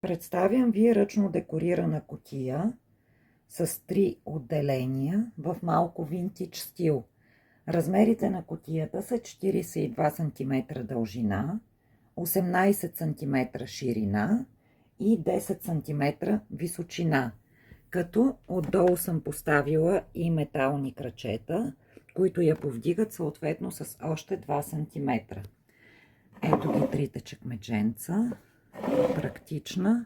Представям ви ръчно декорирана кутия с 3 отделения в малко винтидж стил. Размерите на кутията са 42 см дължина, 18 см ширина и 10 см височина, като отдолу съм поставила и метални крачета, които я повдигат съответно с още 2 см. Ето ги трите чекмедженца. Практична,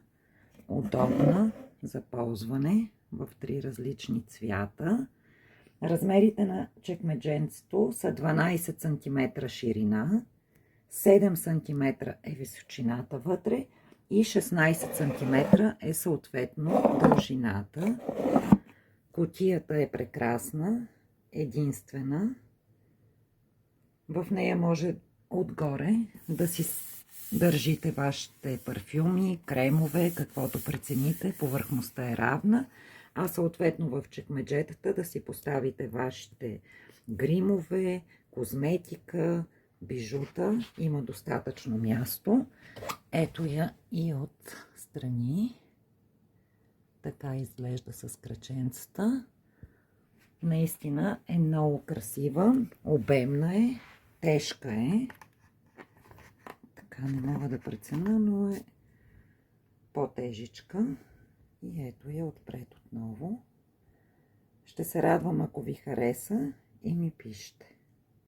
удобна за ползване в 3 различни цвята. Размерите на чекмедженцето са 12 см ширина, 7 см е височината вътре и 16 см е съответно дължината. Кутията е прекрасна, единствена. В нея може отгоре да си държите вашите парфюми, кремове, каквото прецените. Повърхността е равна, а съответно в чекмеджетата да си поставите вашите гримове, козметика, бижута. Има достатъчно място. Ето я и от страни. Така изглежда с краченцата. Наистина е много красива, обемна е, тежка е. Така не мога да преценя, но е по-тежичка. И ето я отпред отново. Ще се радвам, ако ви хареса и ми пишете.